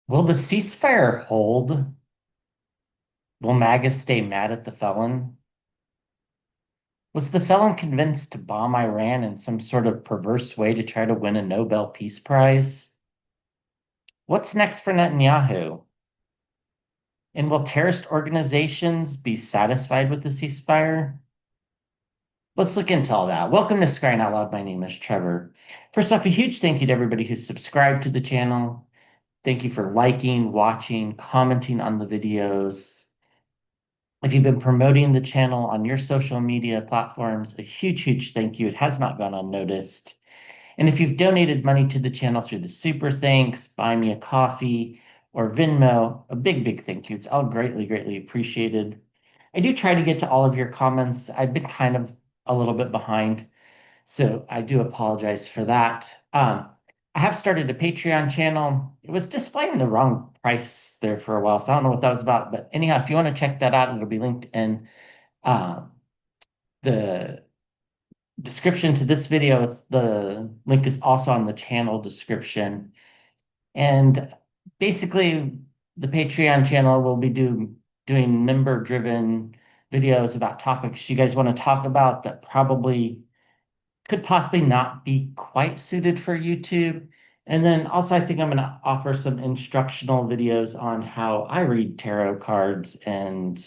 Will the ceasefire hold? Will MAGA stay mad at the felon? Was the felon convinced to bomb Iran in some sort of perverse way to try to win a Nobel Peace Prize? What's next for Netanyahu? And will terrorist organizations be satisfied with the ceasefire? Let's look into all that. Welcome to Scrying Out Loud. My name is Trevor. First off, a huge thank you to everybody who's subscribed to the channel. Thank you for liking, watching, commenting on the videos. If you've been promoting the channel on your social media platforms, a huge, huge thank you. It has not gone unnoticed. And if you've donated money to the channel through the Super Thanks, Buy Me a Coffee, or Venmo, a big, big thank you. It's all greatly, greatly appreciated. I do try to get to all of your comments. I've been kind of a little bit behind, so I do apologize for that. I have started a Patreon channel. It was displaying the wrong price there for a while, so I don't know what that was about. But anyhow, if you want to check that out, it'll be linked in uh, the description to this video. It's the link is also on the channel description. And basically, the Patreon channel will be doing member-driven videos about topics you guys want to talk about that probably could possibly not be quite suited for YouTube. And then also, I think I'm going to offer some instructional videos on how I read tarot cards and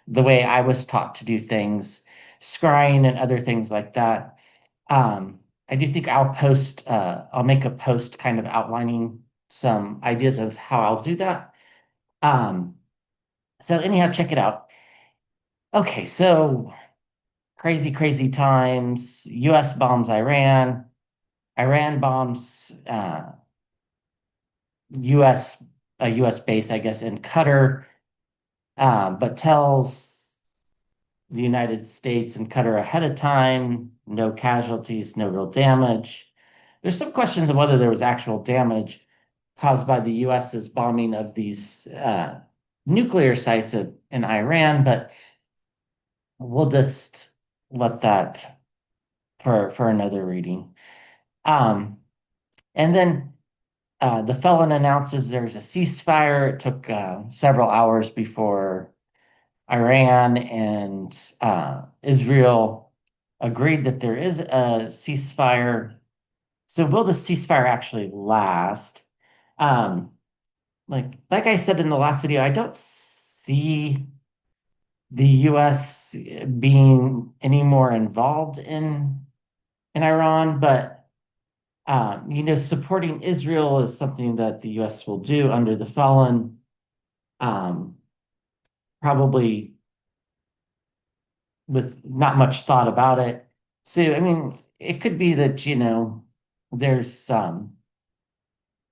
the way I was taught to do things, scrying and other things like that. I do think I'll make a post kind of outlining some ideas of how I'll do that. Um, so anyhow, check it out. Okay, so crazy, crazy times. US bombs Iran. Iran bombs US a US base, I guess, in Qatar, but tells the United States and Qatar ahead of time, no casualties, no real damage. There's some questions of whether there was actual damage caused by the US's bombing of these nuclear sites in Iran, but we'll just let that for another reading. Um, and then the felon announces there's a ceasefire. It took several hours before Iran and Israel agreed that there is a ceasefire. So will the ceasefire actually last? Um, like I said in the last video, I don't see the US being any more involved in Iran, but supporting Israel is something that the US will do under the felon. Um, Probably with not much thought about it. So, I mean, it could be that, there's some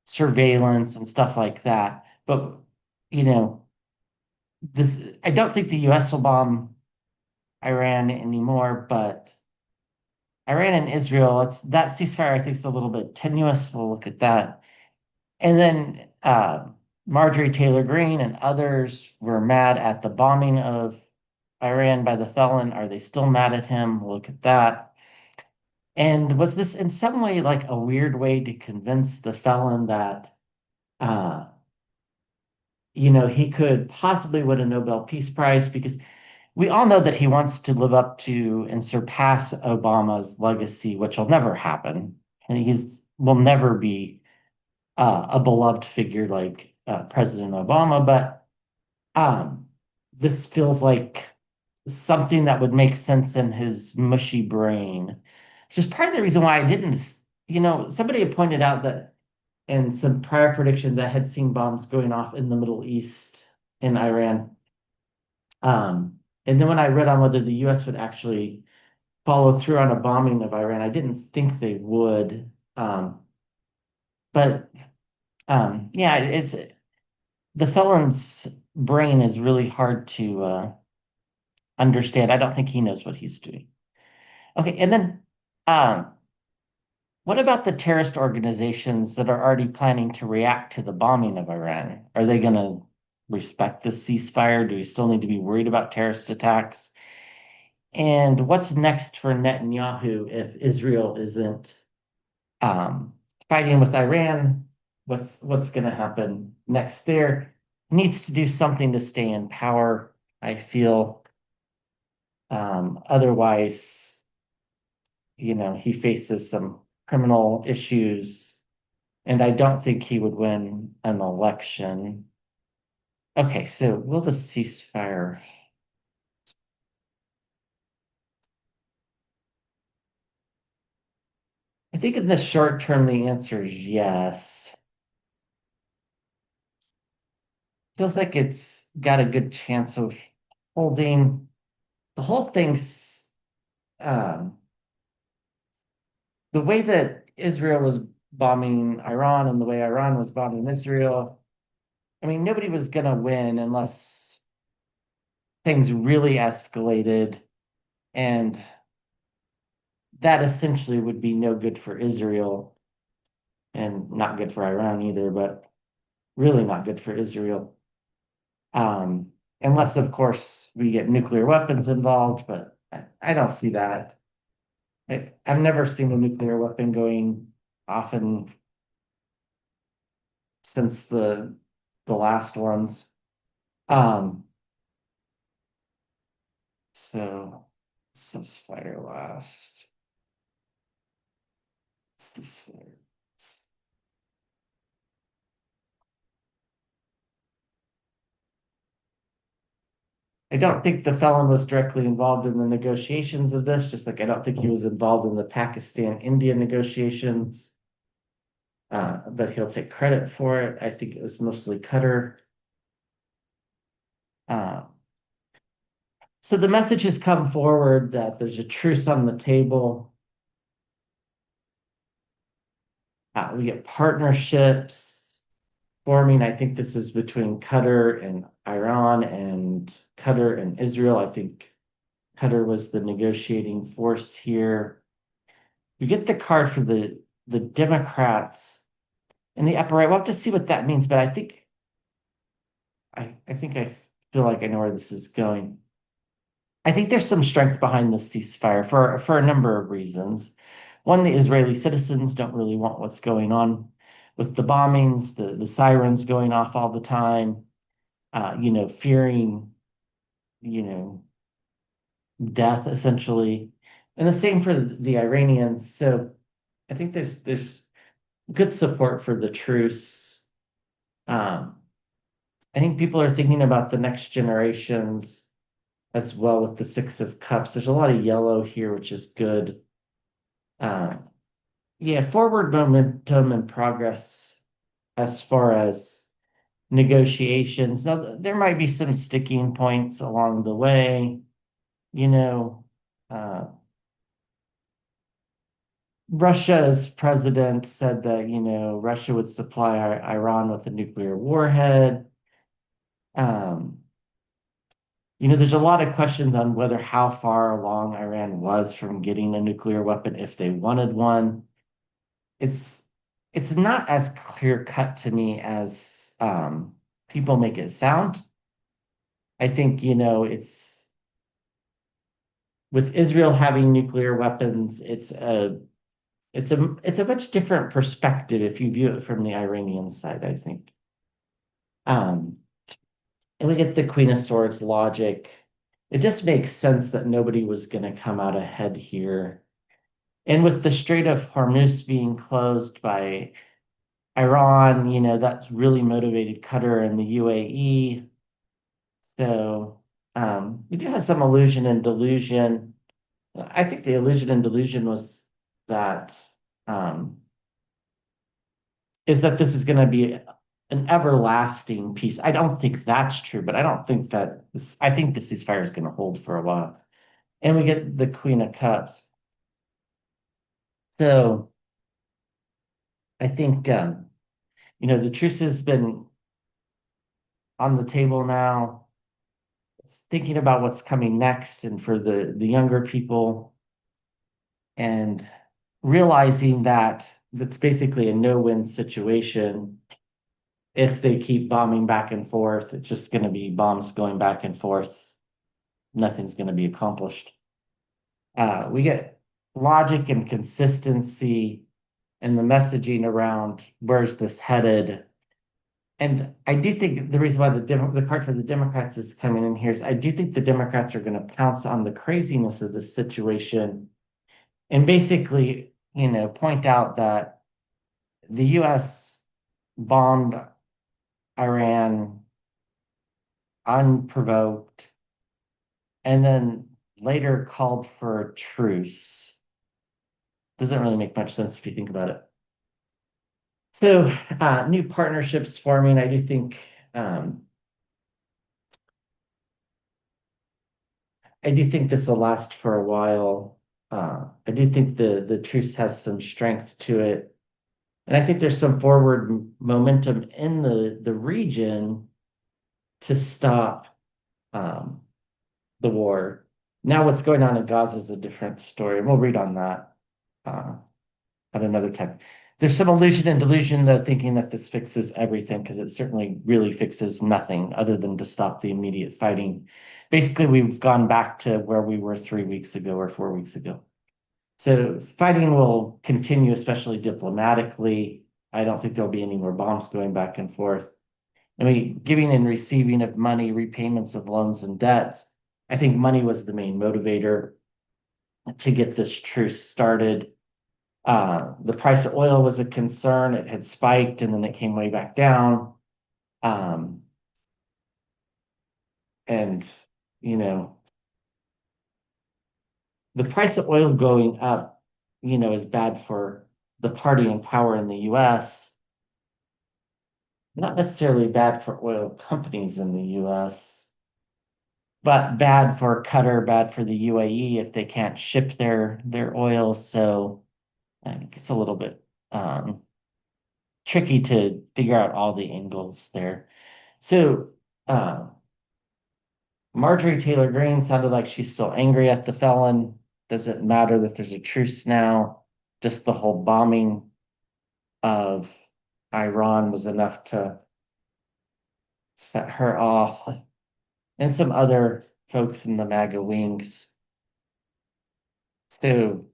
surveillance and stuff like that. But, you know, this I don't think the US will bomb Iran anymore, but Iran and Israel, it's that ceasefire I think is a little bit tenuous. We'll look at that. And then Marjorie Taylor Greene and others were mad at the bombing of Iran by the felon. Are they still mad at him? We'll look at that. And was this in some way like a weird way to convince the felon that, uh, he could possibly win a Nobel Peace Prize? Because we all know that he wants to live up to and surpass Obama's legacy, which will never happen. And he's will never be a beloved figure like President Obama. But this feels like something that would make sense in his mushy brain, which is part of the reason why I didn't. Somebody had pointed out that in some prior predictions, I had seen bombs going off in the Middle East in Iran. And then when I read on whether the US would actually follow through on a bombing of Iran, I didn't think they would. But yeah, it's the felon's brain is really hard to understand. I don't think he knows what he's doing. Okay, and then um, what about the terrorist organizations that are already planning to react to the bombing of Iran? Are they going to respect the ceasefire? Do we still need to be worried about terrorist attacks? And what's next for Netanyahu if Israel isn't um, fighting with Iran? what's going to happen next there. He needs to do something to stay in power, I feel. Otherwise, he faces some criminal issues, and I don't think he would win an election. Okay, so will the ceasefire? I think in the short term, the answer is yes. Feels like it's got a good chance of holding. The whole thing's um, the way that Israel was bombing Iran and the way Iran was bombing Israel. I mean, nobody was going to win unless things really escalated. And that essentially would be no good for Israel and not good for Iran either, but really not good for Israel. Unless, of course, we get nuclear weapons involved, but I don't see that. I've never seen a nuclear weapon going off since the last ones. Um, so ceasefire last. Ceasefire. I don't think the felon was directly involved in the negotiations of this, just like I don't think he was involved in the Pakistan-India negotiations. But he'll take credit for it. I think it was mostly Qatar. Uh, so the message has come forward that there's a truce on the table. We get partnerships forming. I think this is between Qatar and Iran and Qatar and Israel. I think Qatar was the negotiating force here. You get the card for the Democrats in the upper right. We'll have to see what that means, but I feel like I know where this is going. I think there's some strength behind the ceasefire for a number of reasons. One, the Israeli citizens don't really want what's going on with the bombings, the sirens going off all the time, fearing, you know, death essentially. And the same for the Iranians. So I think there's good support for the truce. Um, I think people are thinking about the next generations as well with the Six of Cups. There's a lot of yellow here, which is good. Um, yeah, forward momentum and progress as far as negotiations. Now, there might be some sticking points along the way. You know, uh, Russia's president said that, Russia would supply Iran with a nuclear warhead. Um, there's a lot of questions on whether how far along Iran was from getting a nuclear weapon if they wanted one. It's it's not as clear cut to me as people make it sound. I think, it's with Israel having nuclear weapons, it's a much different perspective if you view it from the Iranian side, I think. Um, and we get the Queen of Swords logic. It just makes sense that nobody was going to come out ahead here. And with the Strait of Hormuz being closed by Iran, that's really motivated Qatar and the UAE. So we do have some illusion and delusion. I think the illusion and delusion was that um, is that this is going to be an everlasting peace. I don't think that's true, but I don't think that I think the ceasefire is going to hold for a while. And we get the Queen of Cups. So I think, the truce has been on the table now. It's thinking about what's coming next and for the younger people and realizing that that's basically a no-win situation. If they keep bombing back and forth, it's just going to be bombs going back and forth. Nothing's going to be accomplished. We get logic and consistency. and the messaging around where's this headed. And I do think the reason why the card for the Democrats is coming in here is I do think the Democrats are going to pounce on the craziness of this situation and basically, point out that the US bombed Iran unprovoked and then later called for a truce. Doesn't really make much sense if you think about it. So, new partnerships forming. Um, I do think this will last for a while. I do think the truce has some strength to it, and I think there's some forward momentum in the region to stop um, the war. Now, what's going on in Gaza is a different story, and we'll read on that uh, at another time. There's some illusion and delusion, though, thinking that this fixes everything, because it certainly really fixes nothing other than to stop the immediate fighting. Basically, we've gone back to where we were 3 weeks ago or 4 weeks ago. So fighting will continue, especially diplomatically. I don't think there'll be any more bombs going back and forth. I mean, giving and receiving of money, repayments of loans and debts. I think money was the main motivator to get this truce started. The price of oil was a concern. It had spiked and then it came way back down. Um, and, you know, the price of oil going up, is bad for the party in power in the US, not necessarily bad for oil companies in the US, but bad for Qatar, bad for the UAE if they can't ship their oil. So I think it's a little bit tricky to figure out all the angles there. So uh, Marjorie Taylor Greene sounded like she's still angry at the felon. Does it matter that there's a truce now? Just the whole bombing of Iran was enough to set her off, and some other folks in the MAGA wings. So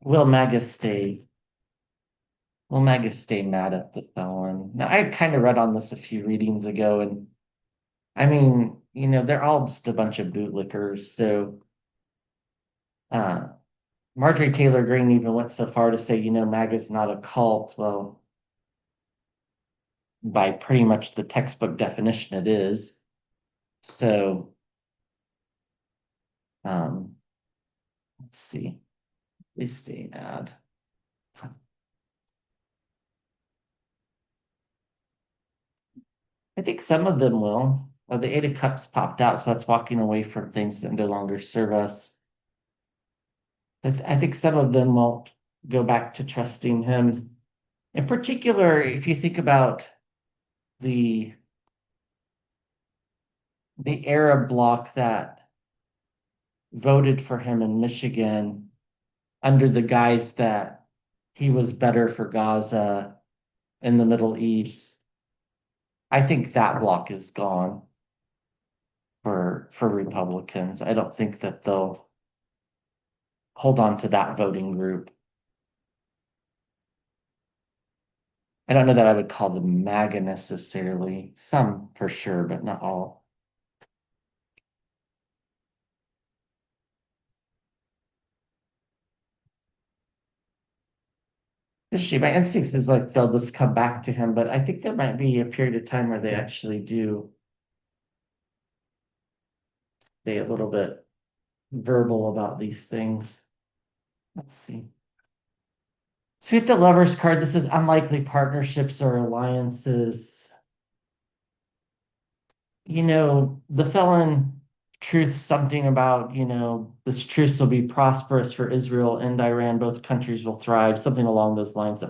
will MAGA stay? Will MAGA stay mad at the felon? Now, I kind of read on this a few readings ago, and I mean, they're all just a bunch of bootlickers. So uh, Marjorie Taylor Greene even went so far to say, MAGA's not a cult. Well, by pretty much the textbook definition, it is. So um, let's see. They stay mad. I think some of them will. Well, the Eight of Cups popped out, so that's walking away from things that no longer serve us. I think some of them won't go back to trusting him. In particular, if you think about the the Arab bloc that voted for him in Michigan under the guise that he was better for Gaza in the Middle East, I think that bloc is gone for Republicans. I don't think that they'll hold on to that voting group. I don't know that I would call them MAGA necessarily. Some for sure, but not all. My instincts is like they'll just come back to him, but I think there might be a period of time where they actually do stay a little bit verbal about these things. Let's see. So we get the Lovers card. This is unlikely partnerships or alliances. The felon truth something about, this truce will be prosperous for Israel and Iran. Both countries will thrive, something along those lines.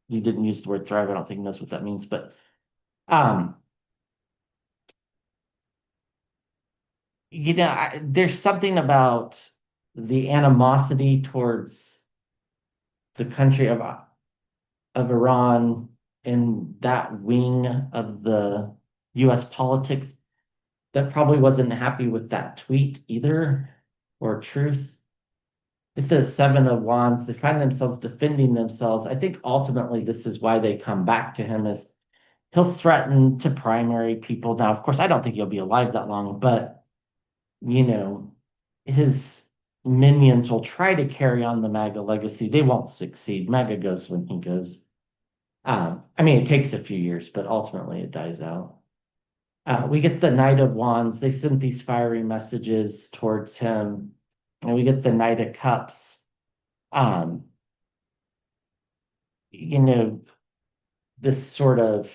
You didn't use the word thrive. I don't think he knows what that means, but um, there's something about the animosity towards the country of Iran in that wing of the US politics that probably wasn't happy with that tweet either, or truth. with the Seven of Wands, they find themselves defending themselves. I think ultimately this is why they come back to him is he'll threaten to primary people. Now, of course, I don't think he'll be alive that long, but you know, his minions will try to carry on the MAGA legacy. They won't succeed. MAGA goes when he goes. I mean, it takes a few years, but ultimately it dies out. We get the Knight of Wands. They send these fiery messages towards him, and we get the Knight of Cups. Um, you know, this sort of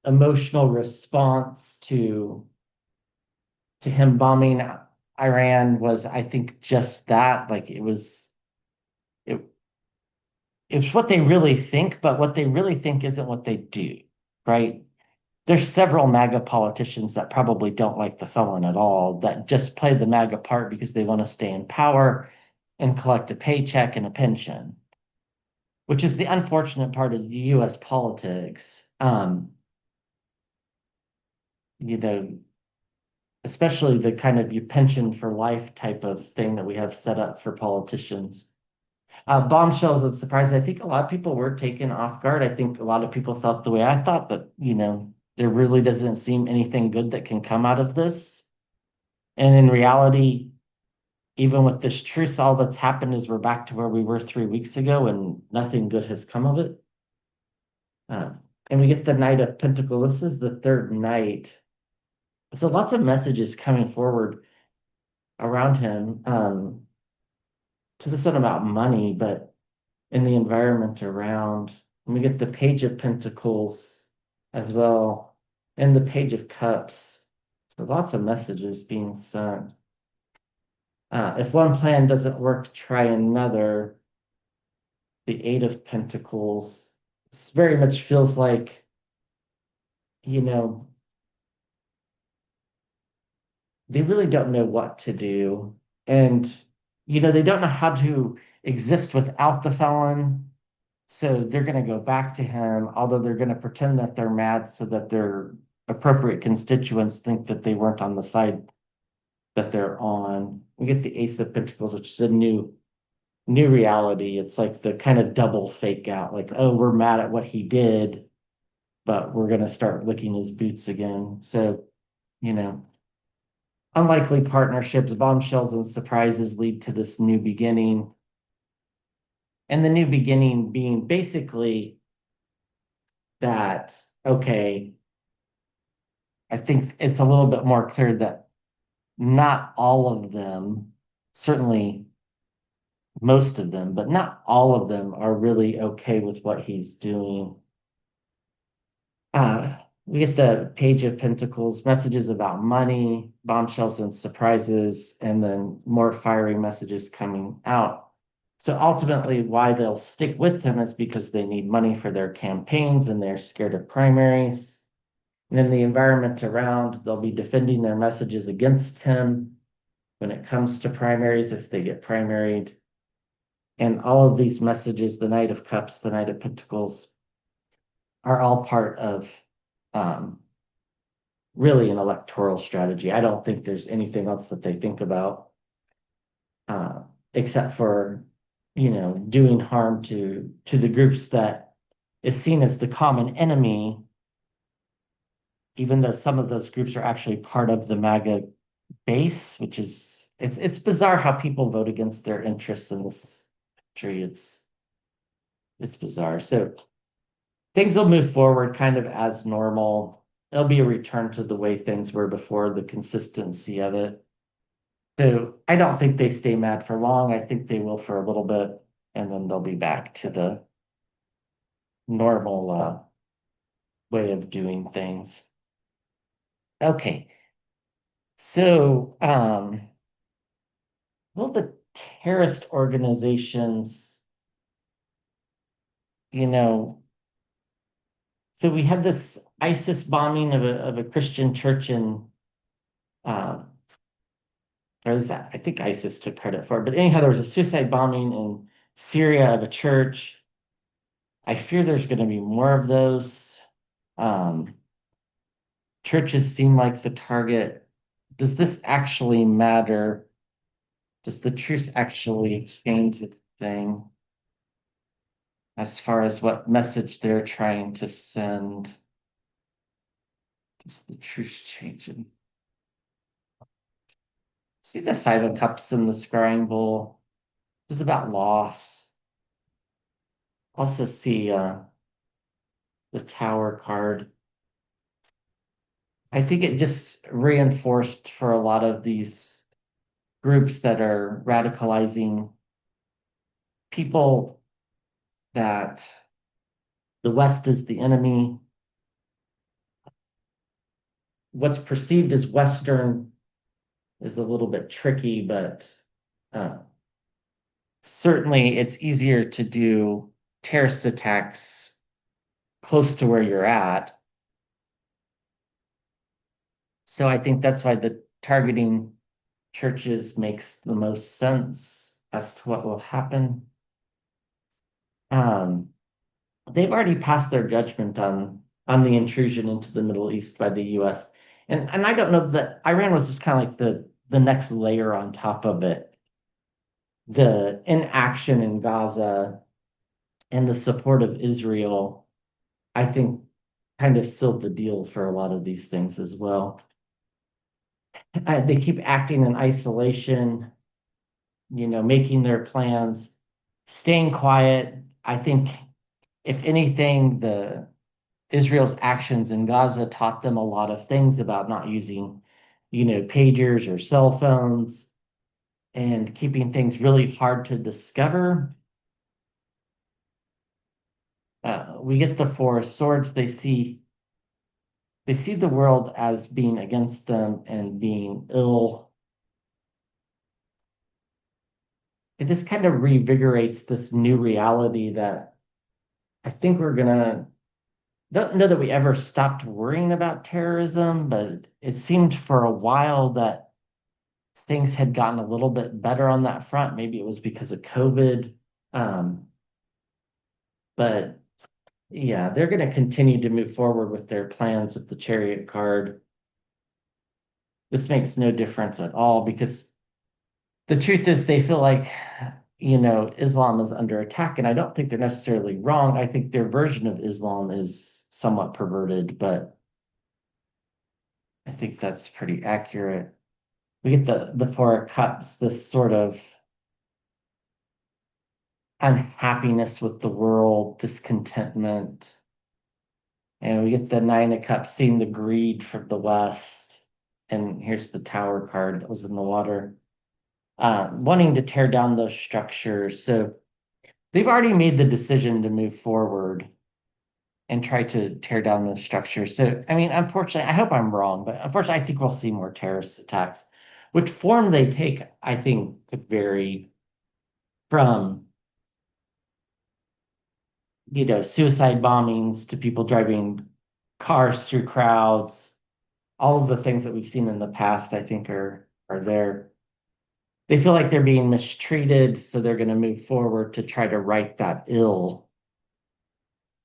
emotional response to him bombing Iran was, I think, just that. Like it, it's what they really think, but what they really think isn't what they do, right? There's several MAGA politicians that probably don't like the felon at all, that just play the MAGA part because they want to stay in power and collect a paycheck and a pension, which is the unfortunate part of US politics. You know, especially the kind of you pension for life type of thing that we have set up for politicians. Bombshells and surprises. I think a lot of people were taken off guard. I think a lot of people thought the way I thought, but there really doesn't seem anything good that can come out of this. And in reality, even with this truce, all that's happened is we're back to where we were 3 weeks ago, and nothing good has come of it. Uh, and we get the Knight of Pentacles. This is the third night. So lots of messages coming forward around him. To this one about money, but in the environment around. And we get the Page of Pentacles as well, and the Page of Cups. So lots of messages being sent. If one plan doesn't work, try another. The Eight of Pentacles. This very much feels like, you know, they really don't know what to do. And, they don't know how to exist without the felon. So they're going to go back to him, although they're going to pretend that they're mad so that their appropriate constituents think that they weren't on the side that they're on. We get the Ace of Pentacles, which is a new reality. It's like the kind of double fake out, like, oh, we're mad at what he did, but we're going to start licking his boots again. So, you know, unlikely partnerships, bombshells, and surprises lead to this new beginning. And the new beginning being basically that, okay, I think it's a little bit more clear that not all of them, certainly most of them, but not all of them are really okay with what he's doing. We get the Page of Pentacles, messages about money, bombshells and surprises, and then more fiery messages coming out. So ultimately, why they'll stick with him is because they need money for their campaigns and they're scared of primaries. And in the environment around, they'll be defending their messages against him when it comes to primaries if they get primaried. And all of these messages, the Knight of Cups, the Knight of Pentacles, are all part of um, really an electoral strategy. I don't think there's anything else that they think about uh, except for, doing harm to the groups that is seen as the common enemy, even though some of those groups are actually part of the MAGA base, which is it's bizarre how people vote against their interests in this country. It's bizarre. So things will move forward kind of as normal. There'll be a return to the way things were before, the consistency of it. So I don't think they stay mad for long. I think they will for a little bit, and then they'll be back to the normal way of doing things. Okay. So, well, the terrorist organizations, you know, so we had this ISIS bombing of a Christian church in, um, or is that, I think ISIS took credit for it. But anyhow, there was a suicide bombing in Syria of a church. I fear there's going to be more of those. Um, Churches seem like the target. Does this actually matter? Does the truce actually change the thing as far as what message they're trying to send? Does the truce change it? See the Five of Cups in the scrying bowl? It's about loss. Also see the Tower card. I think it just reinforced for a lot of these groups that are radicalizing people that the West is the enemy. What's perceived as Western is a little bit tricky, but uh, certainly it's easier to do terrorist attacks close to where you're at. So I think that's why the targeting churches makes the most sense as to what will happen. Um, they've already passed their judgment on the intrusion into the Middle East by the US. And I don't know that Iran was just kind of like the next layer on top of it. The inaction in Gaza and the support of Israel, I think, kind of sealed the deal for a lot of these things as well. They keep acting in isolation, making their plans, staying quiet. I think, if anything, the Israel's actions in Gaza taught them a lot of things about not using, pagers or cell phones and keeping things really hard to discover. We get the Four of Swords. They see the world as being against them and being ill. It just kind of revigorates this new reality that I think we're gonna don't know that we ever stopped worrying about terrorism, but it seemed for a while that things had gotten a little bit better on that front. Maybe it was because of COVID. Um, but yeah, they're going to continue to move forward with their plans with the Chariot card. This makes no difference at all because the truth is they feel like, Islam is under attack. And I don't think they're necessarily wrong. I think their version of Islam is somewhat perverted, but I think that's pretty accurate. We get the Four of Cups, this sort of unhappiness with the world, discontentment. And we get the Nine of Cups, seeing the greed from the West. And here's the Tower card that was in the water, wanting to tear down those structures. So they've already made the decision to move forward and try to tear down those structures. So, I mean, unfortunately, I hope I'm wrong, but unfortunately, I think we'll see more terrorist attacks. Which form they take, I think, could vary from, suicide bombings to people driving cars through crowds. All of the things that we've seen in the past, I think, are there. They feel like they're being mistreated, so they're going to move forward to try to right that ill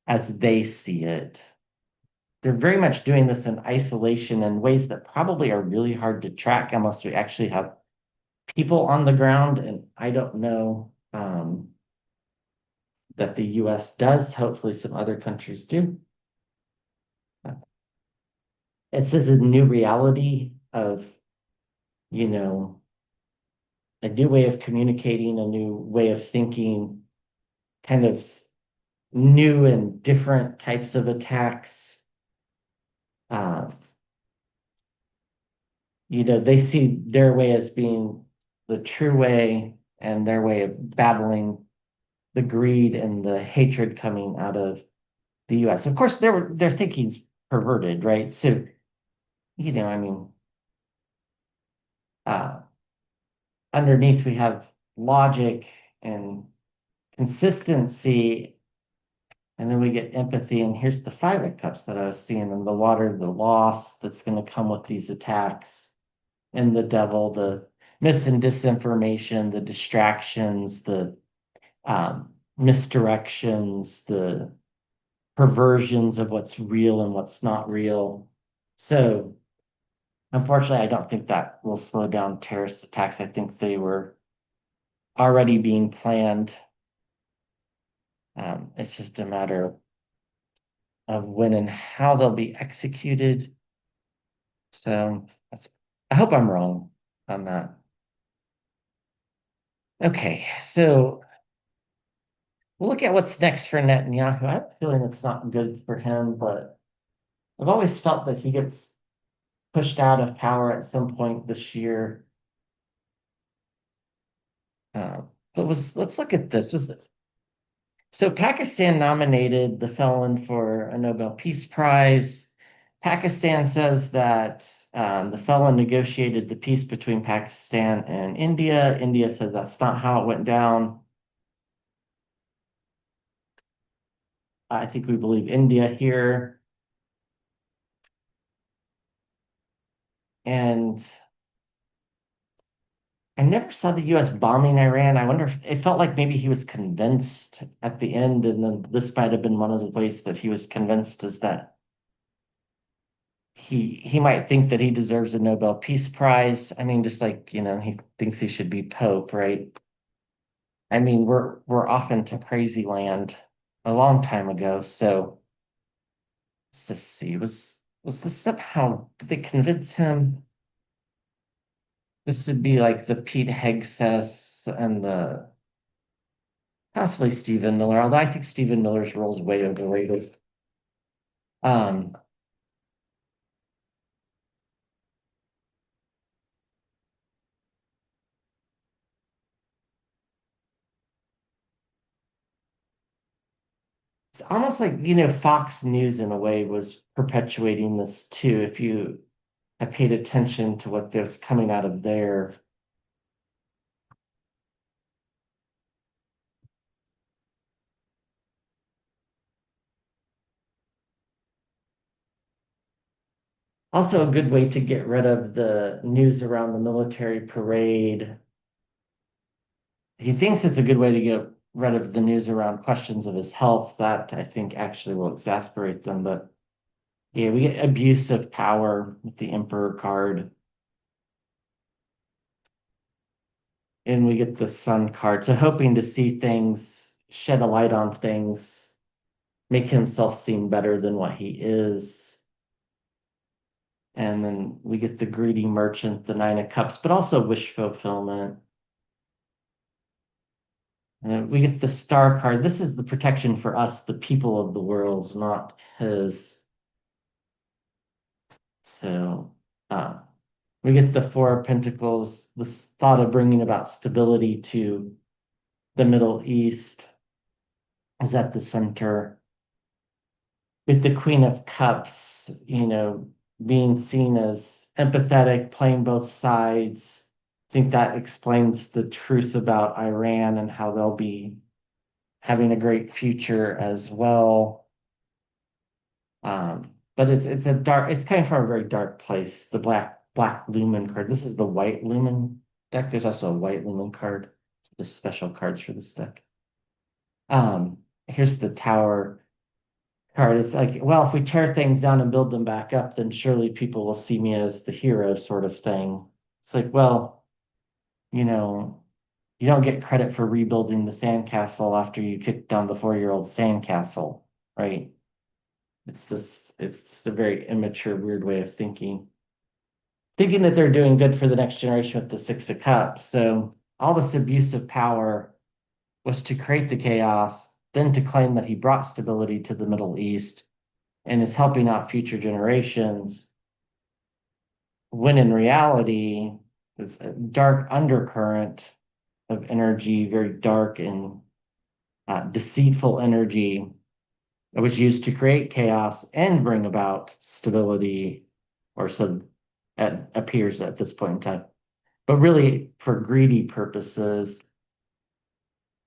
as they see it. They're very much doing this in isolation in ways that probably are really hard to track unless we actually have people on the ground. And I don't know that the US does. Hopefully, some other countries do. It's just a new reality of, you know, a new way of communicating, a new way of thinking, kind of new and different types of attacks. Uh, they see their way as being the true way and their way of battling the greed and the hatred coming out of the US. Of course, their thinking's perverted, right? So, I mean, uh, underneath we have logic and consistency, and then we get empathy. And here's the Five of Cups that I was seeing in the water, the loss that's going to come with these attacks, and the devil, the mis and disinformation, the distractions, the misdirections, the perversions of what's real and what's not real. So, unfortunately, I don't think that will slow down terrorist attacks. I think they were already being planned. It's just a matter of when and how they'll be executed. So I hope I'm wrong on that. Okay, so we'll look at what's next for Netanyahu. I have a feeling it's not good for him, but I've always felt that he gets pushed out of power at some point this year. Uh, let's look at this. So Pakistan nominated the felon for a Nobel Peace Prize. Pakistan says that the felon negotiated the peace between Pakistan and India. India said that's not how it went down. I think we believe India here. And I never saw the US bombing Iran. I wonder if it felt like maybe he was convinced at the end, and then this might have been one of the ways that he was convinced is that he might think that he deserves a Nobel Peace Prize. I mean, just like, he thinks he should be Pope, right? I mean, we're off into crazy land a long time ago. So let's just see. Was this somehow, did they convince him? This would be like the Pete Hegseth and the possibly Stephen Miller, although I think Stephen Miller's role is way overrated. Um, it's almost like, Fox News in a way was perpetuating this too. If you have paid attention to what was coming out of there. Also, a good way to get rid of the news around the military parade. He thinks it's a good way to get rid of the news around questions of his health. That I think actually will exasperate them. But yeah, we get abuse of power with the Emperor card, and we get the Sun card. So hoping to see things, shed a light on things, make himself seem better than what he is. And then we get the greedy merchant, the Nine of Cups, but also wish fulfillment. We get the Star card. This is the protection for us, the people of the world, not his. So we get the Four of Pentacles, this thought of bringing about stability to the Middle East is at the center. With the Queen of Cups, being seen as empathetic, playing both sides. I think that explains the truth about Iran and how they'll be having a great future as well. But it's coming from a very dark place. The black lumen card. This is the white lumen deck. There's also a white lumen card. There's special cards for this deck. Here's the Tower card. It's like, well, if we tear things down and build them back up, then surely people will see me as the hero sort of thing. It's like, well, you know, you don't get credit for rebuilding the sandcastle after you kick down the 4-year-old sandcastle, right? It's just a very immature, weird way of thinking. Thinking that they're doing good for the next generation with the Six of Cups. So all this abuse of power was to create the chaos, then to claim that he brought stability to the Middle East and is helping out future generations, when in reality, it's a dark undercurrent of energy, very dark and deceitful energy that was used to create chaos and bring about stability, or so it appears at this point in time, but really for greedy purposes.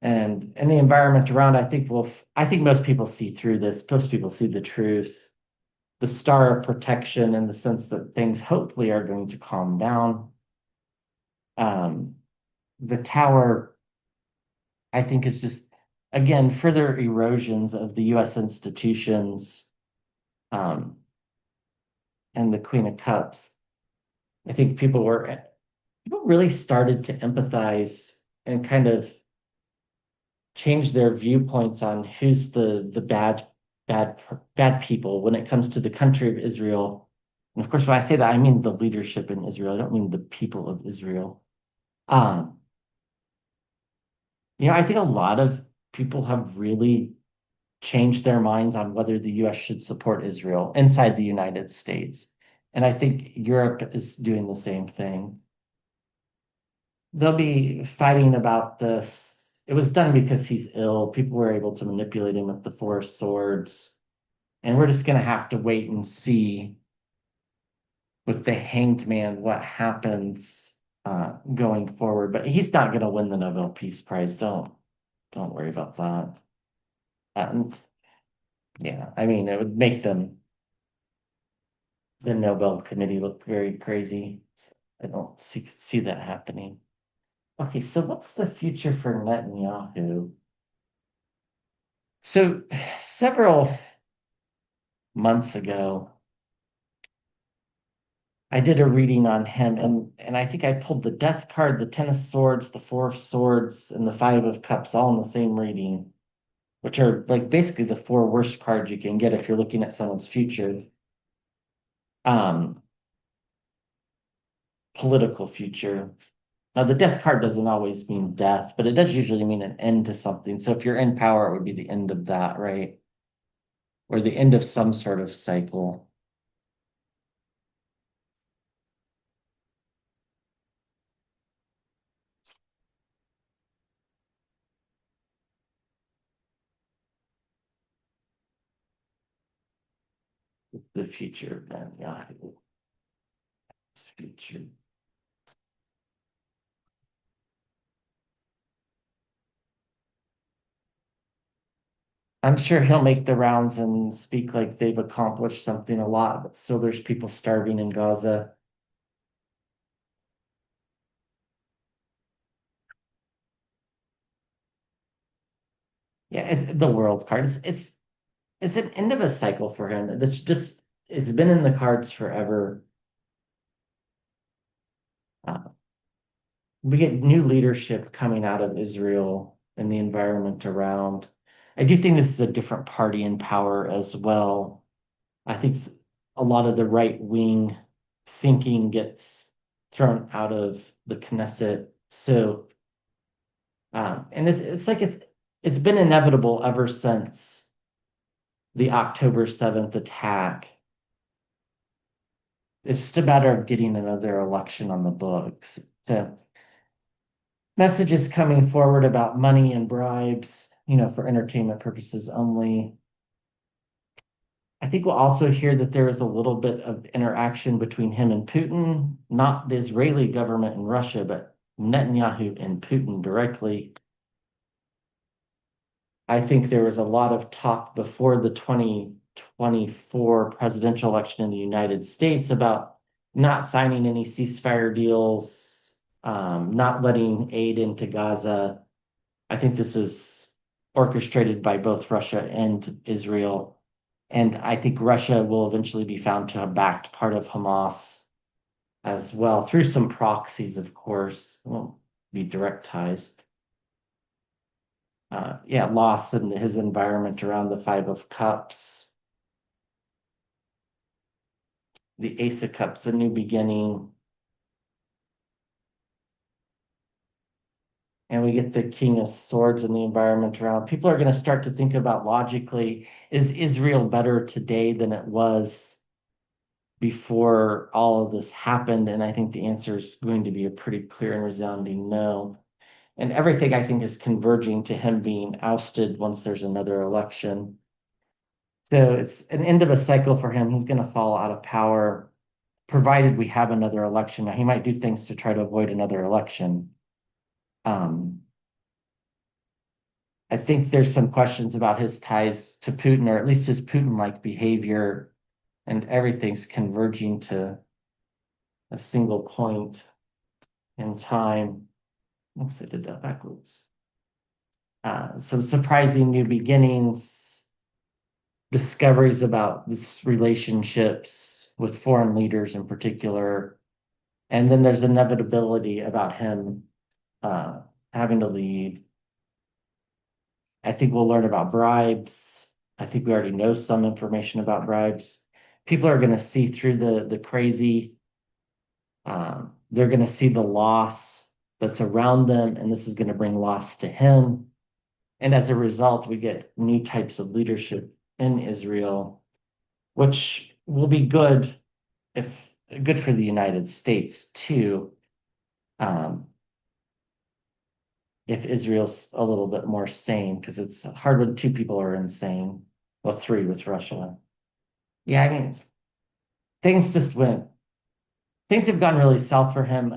And the environment around, I think most people see through this. Most people see the truth, the star of protection in the sense that things hopefully are going to calm down. Um, the Tower, I think, is just, again, further erosions of the US institutions, um, and the Queen of Cups. I think people really started to empathize and kind of change their viewpoints on who's the bad people when it comes to the country of Israel. And of course, when I say that, I mean the leadership in Israel. I don't mean the people of Israel. Um, I think a lot of people have really changed their minds on whether the US should support Israel inside the United States. And I think Europe is doing the same thing. They'll be fighting about this. It was done because he's ill. People were able to manipulate him with the Four Swords. And we're just going to have to wait and see with the Hanged Man what happens going forward. But he's not going to win the Nobel Peace Prize. Don't worry about that. Um, yeah, I mean, it would make the Nobel Committee look very crazy. So I don't see that happening. Okay, so what's the future for Netanyahu? So several months ago, I did a reading on him, and I think I pulled the Death card, the Ten of Swords, the Four of Swords, and the Five of Cups all in the same reading, which are like basically the four worst cards you can get if you're looking at someone's future, um, political future. Now, the Death card doesn't always mean death, but it does usually mean an end to something. So if you're in power, it would be the end of that, right? Or the end of some sort of cycle. The future, man. Yeah, future. I'm sure he'll make the rounds and speak like they've accomplished something a lot, but still there's people starving in Gaza. Yeah, the world card. It's an end of a cycle for him. It's been in the cards forever. Uh, we get new leadership coming out of Israel and the environment around. I do think this is a different party in power as well. I think a lot of the right wing thinking gets thrown out of the Knesset. So, and it's like it's been inevitable ever since the October 7th attack. It's just a matter of getting another election on the books. So, messages coming forward about money and bribes, for entertainment purposes only. I think we'll also hear that there is a little bit of interaction between him and Putin, not the Israeli government and Russia, but Netanyahu and Putin directly. I think there was a lot of talk before the 2024 presidential election in the United States about not signing any ceasefire deals, not letting aid into Gaza. I think this was orchestrated by both Russia and Israel. And I think Russia will eventually be found to have backed part of Hamas as well through some proxies, of course. It won't be direct ties. Yeah, loss in his environment around the Five of Cups, the Ace of Cups, a new beginning. And we get the King of Swords in the environment around. People are going to start to think about logically, is Israel better today than it was before all of this happened? And I think the answer is going to be a pretty clear and resounding no. And everything I think is converging to him being ousted once there's another election. So it's an end of a cycle for him. He's going to fall out of power, provided we have another election. Now, he might do things to try to avoid another election. Um, I think there's some questions about his ties to Putin, or at least his Putin-like behavior, and everything's converging to a single point in time. Oops, I did that backwards. Some surprising new beginnings, discoveries about this relationships with foreign leaders in particular. And then there's inevitability about him having to lead. I think we'll learn about bribes. I think we already know some information about bribes. People are going to see through the crazy. They're going to see the loss that's around them, and this is going to bring loss to him. And as a result, we get new types of leadership in Israel, which will be if good for the United States too, um, if Israel's a little bit more sane, because it's hard when two people are insane. Well, three with Russia. Yeah, I mean, things just went, things have gone really south for him.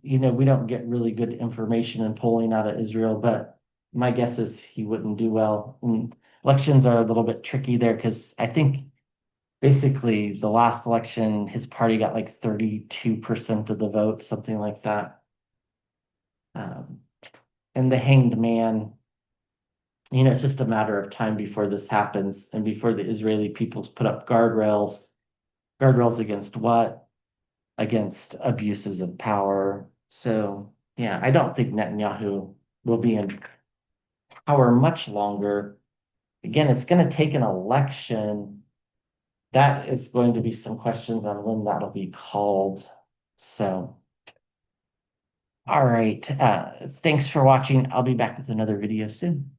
We don't get really good information and polling out of Israel, but my guess is he wouldn't do well. And elections are a little bit tricky there because I think basically the last election, his party got like 32% of the vote, something like that. Um, and the hanged man, it's just a matter of time before this happens and before the Israeli people put up guardrails. Guardrails against what? Against abuses of power. So, yeah, I don't think Netanyahu will be in power much longer. Again, it's going to take an election. That is going to be some questions on when that'll be called. So, all right. Thanks for watching. I'll be back with another video soon.